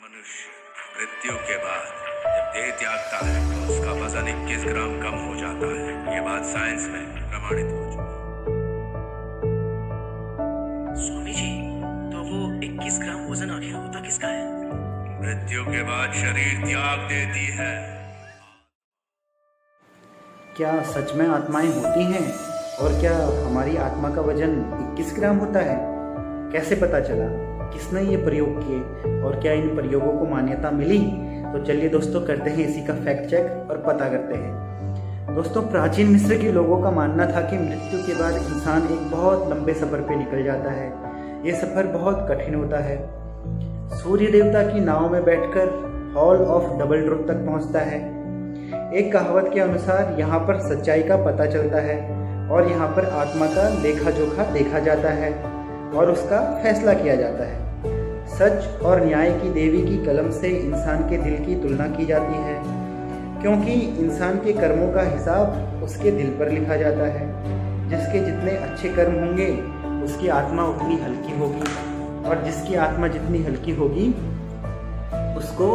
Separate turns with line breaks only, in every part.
मनुष्य मृत्यु के बाद जब देह त्यागता है तो उसका वजन 21 ग्राम कम हो जाता है। ये बात साइंस में प्रमाणित हो चुकी है।
स्वामी जी, तो वो 21 ग्राम वजन आखिर होता किसका है?
मृत्यु के बाद शरीर त्याग देती है।
क्या सच में आत्माएं होती हैं? और क्या हमारी आत्मा का वजन 21 ग्राम होता है? कैसे पता चला? किसने ये प्रयोग किए और क्या इन प्रयोगों को मान्यता मिली? तो चलिए दोस्तों, करते हैं इसी का फैक्ट चेक और पता करते हैं। दोस्तों, प्राचीन मिस्र के लोगों का मानना था कि मृत्यु के बाद इंसान एक बहुत लंबे सफ़र पे निकल जाता है। ये सफ़र बहुत कठिन होता है। सूर्य देवता की नाव में बैठकर हॉल ऑफ डबल ड्रॉप तक पहुंचता है। एक कहावत के अनुसार यहाँ पर सच्चाई का पता चलता है और यहाँ पर आत्मा का लेखा जोखा देखा जाता है और उसका फैसला किया जाता है। सच और न्याय की देवी की कलम से इंसान के दिल की तुलना की जाती है, क्योंकि इंसान के कर्मों का हिसाब उसके दिल पर लिखा जाता है। जिसके जितने अच्छे कर्म होंगे उसकी आत्मा उतनी हल्की होगी और जिसकी आत्मा जितनी हल्की होगी उसको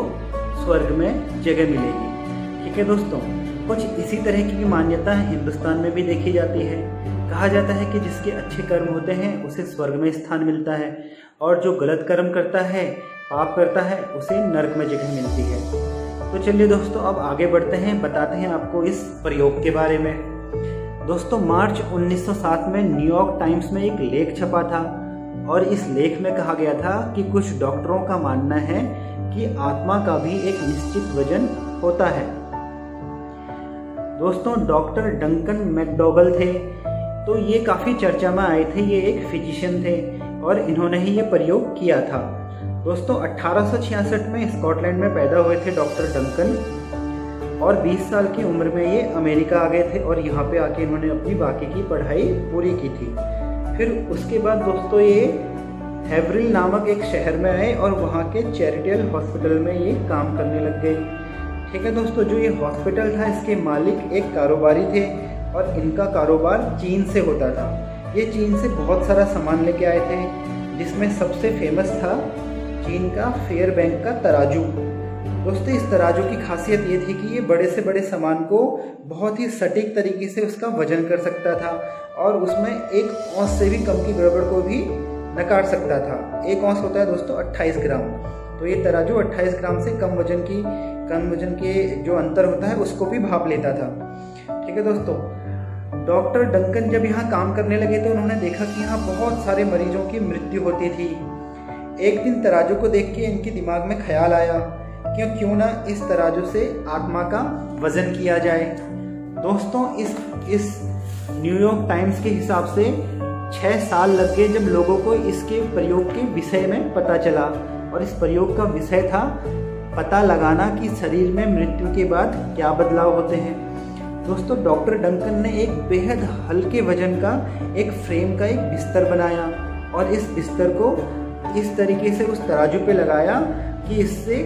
स्वर्ग में जगह मिलेगी। ठीक है दोस्तों, कुछ इसी तरह की मान्यता हिंदुस्तान में भी देखी जाती है। कहा जाता है कि जिसके अच्छे कर्म होते हैं उसे स्वर्ग में स्थान मिलता है और जो गलत कर्म करता है, पाप करता है, उसे नरक में जगह मिलती है। तो चलिए दोस्तों, अब आगे बढ़ते हैं, बताते हैं आपको इस प्रयोग के बारे में। दोस्तों, मार्च 1907 में न्यूयॉर्क टाइम्स में एक लेख छपा था और इस लेख में कहा गया था कि कुछ डॉक्टरों का मानना है कि आत्मा का भी एक निश्चित वजन होता है। दोस्तों, डॉक्टर डंकन मैकडॉगल थे, तो ये काफ़ी चर्चा में आए थे। ये एक फिजिशियन थे और इन्होंने ही ये प्रयोग किया था। दोस्तों, 1866 में स्कॉटलैंड में पैदा हुए थे डॉक्टर डंकन और 20 साल की उम्र में ये अमेरिका आ गए थे और यहाँ पे आके इन्होंने अपनी बाकी की पढ़ाई पूरी की थी। फिर उसके बाद दोस्तों ये हैवरिल नामक एक शहर में आए और वहाँ के चैरिटेबल हॉस्पिटल में ये काम करने लग गए। ठीक है दोस्तों, जो ये हॉस्पिटल था इसके मालिक एक कारोबारी थे और इनका कारोबार चीन से होता था। ये चीन से बहुत सारा सामान लेके आए थे, जिसमें सबसे फेमस था चीन का फेयर बैंक का तराजू। दोस्तों, इस तराजू की खासियत ये थी कि ये बड़े से बड़े सामान को बहुत ही सटीक तरीके से उसका वजन कर सकता था और उसमें 1 औंस से भी कम की गड़बड़ को भी नकार सकता था। 1 औंस होता है दोस्तों 28 ग्राम, तो ये तराजू 28 ग्राम से कम वजन के जो अंतर होता है उसको भी भाप लेता था। ठीक है दोस्तों, डॉक्टर डंकन जब यहाँ काम करने लगे तो उन्होंने देखा कि यहाँ बहुत सारे मरीजों की मृत्यु होती थी। एक दिन तराजू को देख के इनके दिमाग में ख्याल आया कि क्यों ना इस तराजू से आत्मा का वजन किया जाए। दोस्तों, इस न्यूयॉर्क टाइम्स के हिसाब से 6 साल लग गए जब लोगों को इसके प्रयोग के विषय में पता चला और इस प्रयोग का विषय था पता लगाना कि शरीर में मृत्यु के बाद क्या बदलाव होते हैं। दोस्तों, डॉक्टर डंकन ने एक बेहद हल्के वजन का एक फ्रेम का एक बिस्तर बनाया और इस बिस्तर को इस तरीके से उस तराजू पे लगाया कि इससे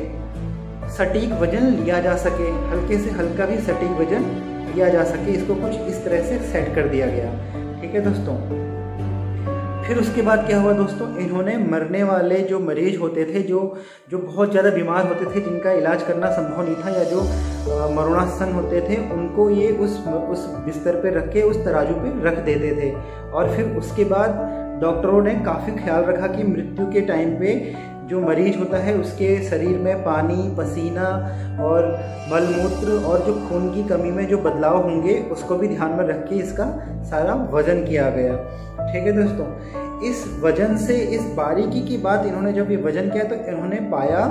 सटीक वजन लिया जा सके, हल्के से हल्का भी सटीक वजन लिया जा सके। इसको कुछ इस तरह से सेट कर दिया गया। ठीक है दोस्तों, फिर उसके बाद क्या हुआ दोस्तों, इन्होंने मरने वाले जो मरीज होते थे, जो बहुत ज़्यादा बीमार होते थे, जिनका इलाज करना संभव नहीं था या जो मरणासन होते थे, उनको ये उस बिस्तर पे रख के उस तराजू पे रख देते थे। और फिर उसके बाद डॉक्टरों ने काफ़ी ख्याल रखा कि मृत्यु के टाइम पे जो मरीज होता है उसके शरीर में पानी, पसीना और मलमूत्र और जो खून की कमी में जो बदलाव होंगे उसको भी ध्यान में रख के इसका सारा वजन किया गया। ठीक है दोस्तों, इस वजन से, इस बारीकी की बात इन्होंने जब ये वजन किया तो इन्होंने पाया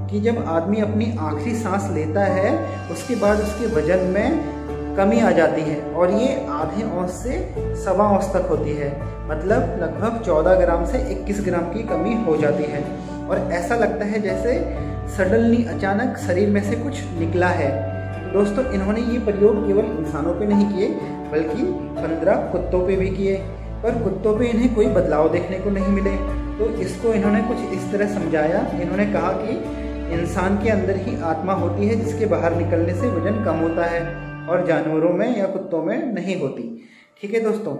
कि जब आदमी अपनी आखिरी सांस लेता है उसके बाद उसके वजन में कमी आ जाती है और ये आधे औंस से 1.25 औंस तक होती है। मतलब लगभग 14 ग्राम से 21 ग्राम की कमी हो जाती है और ऐसा लगता है जैसे सडनली अचानक शरीर में से कुछ निकला है। तो दोस्तों, इन्होंने ये प्रयोग केवल इंसानों पे नहीं किए बल्कि 15 कुत्तों पे भी किए, पर कुत्तों पे इन्हें कोई बदलाव देखने को नहीं मिले। तो इसको इन्होंने कुछ इस तरह समझाया। इन्होंने कहा कि इंसान के अंदर ही आत्मा होती है जिसके बाहर निकलने से वजन कम होता है और जानवरों में या कुत्तों में नहीं होती। ठीक है दोस्तों,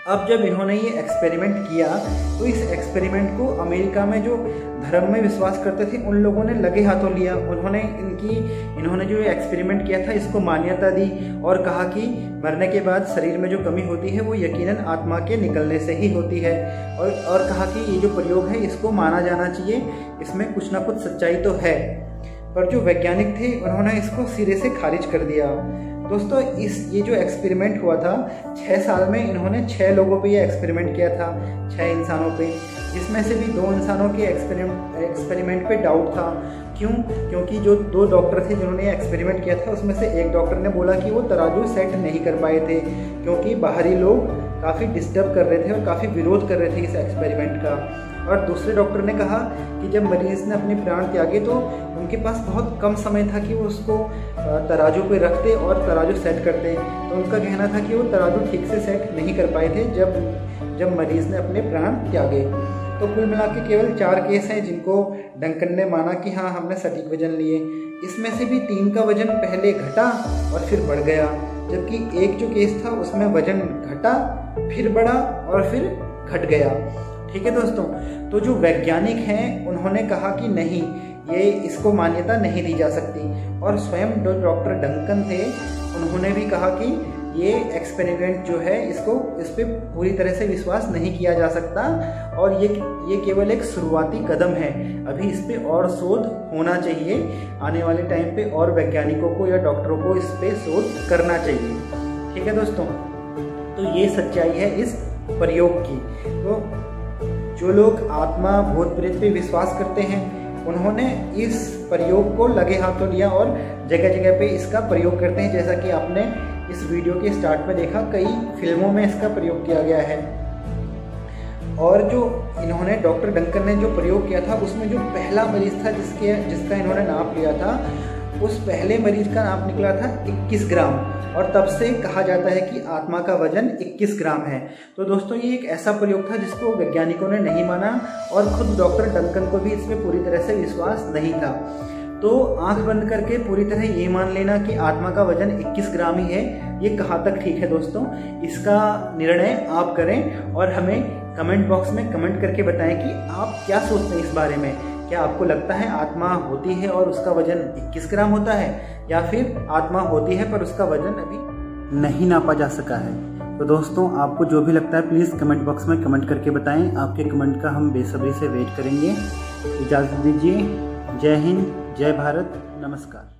अब जब इन्होंने ये एक्सपेरिमेंट किया तो इस एक्सपेरिमेंट को अमेरिका में जो धर्म में विश्वास करते थे उन लोगों ने लगे हाथों लिया। इन्होंने जो ये एक्सपेरिमेंट किया था इसको मान्यता दी और कहा कि मरने के बाद शरीर में जो कमी होती है वो यकीनन आत्मा के निकलने से ही होती है, और कहा कि ये जो प्रयोग है इसको माना जाना चाहिए, इसमें कुछ ना कुछ सच्चाई तो है। पर जो वैज्ञानिक थे उन्होंने इसको सिरे से खारिज कर दिया। दोस्तों ये जो एक्सपेरिमेंट हुआ था 6 साल में इन्होंने 6 लोगों पे ये एक्सपेरिमेंट किया था, 6 इंसानों पे, जिसमें से भी 2 इंसानों के एक्सपेरिमेंट पे डाउट था। क्यों? क्योंकि जो 2 डॉक्टर थे जिन्होंने ये एक्सपेरिमेंट किया था उसमें से एक डॉक्टर ने बोला कि वो तराजू सेट नहीं कर पाए थे क्योंकि बाहरी लोग काफ़ी डिस्टर्ब कर रहे थे और काफ़ी विरोध कर रहे थे इस एक्सपेरिमेंट का। और दूसरे डॉक्टर ने कहा कि जब मरीज़ ने अपने प्राण त्यागे तो उनके पास बहुत कम समय था कि वो उसको तराजू पे रखते और तराजू सेट करते। तो उनका कहना था कि वो तराजू ठीक से सेट नहीं कर पाए थे जब मरीज़ ने अपने प्राण त्यागे। तो कुल मिला के केवल 4 केस हैं जिनको डंकन ने माना कि हाँ हमने सटीक वजन लिए। इसमें से भी 3 का वजन पहले घटा और फिर बढ़ गया, जबकि एक जो केस था उसमें वजन घटा फिर बढ़ा और फिर घट गया। ठीक है दोस्तों, तो जो वैज्ञानिक हैं उन्होंने कहा कि नहीं, ये इसको मान्यता नहीं दी जा सकती। और स्वयं जो डॉक्टर डंकन थे उन्होंने भी कहा कि ये एक्सपेरिमेंट जो है इस पे पूरी तरह से विश्वास नहीं किया जा सकता और ये केवल एक शुरुआती कदम है। अभी इस पे और शोध होना चाहिए, आने वाले टाइम पे और वैज्ञानिकों को या डॉक्टरों को इस पे शोध करना चाहिए। ठीक है दोस्तों, तो ये सच्चाई है इस प्रयोग की। तो जो लोग आत्मा भूत प्रेत पे विश्वास करते हैं उन्होंने इस प्रयोग को लगे हाथों लिया और जगह जगह पे इसका प्रयोग करते हैं। जैसा कि आपने इस वीडियो के स्टार्ट में देखा, कई फिल्मों में इसका प्रयोग किया गया है। और जो इन्होंने डॉक्टर डंकन ने जो प्रयोग किया था उसमें जो पहला मरीज था जिसका इन्होंने नाप लिया था, उस पहले मरीज का नाप निकला था 21 ग्राम और तब से कहा जाता है कि आत्मा का वजन 21 ग्राम है। तो दोस्तों ये एक ऐसा प्रयोग था जिसको वैज्ञानिकों ने नहीं माना और खुद डॉक्टर डंकन को भी इसमें पूरी तरह से विश्वास नहीं था। तो आंख बंद करके पूरी तरह ये मान लेना कि आत्मा का वजन 21 ग्राम ही है, ये कहाँ तक ठीक है दोस्तों, इसका निर्णय आप करें और हमें कमेंट बॉक्स में कमेंट करके बताएं कि आप क्या सोचते हैं इस बारे में। क्या आपको लगता है आत्मा होती है और उसका वजन 21 ग्राम होता है, या फिर आत्मा होती है पर उसका वजन अभी नहीं नापा जा सका है? तो दोस्तों आपको जो भी लगता है प्लीज़ कमेंट बॉक्स में कमेंट करके बताएं। आपके कमेंट का हम बेसब्री से वेट करेंगे। इजाज़त दीजिए। जय हिंद, जय भारत, नमस्कार।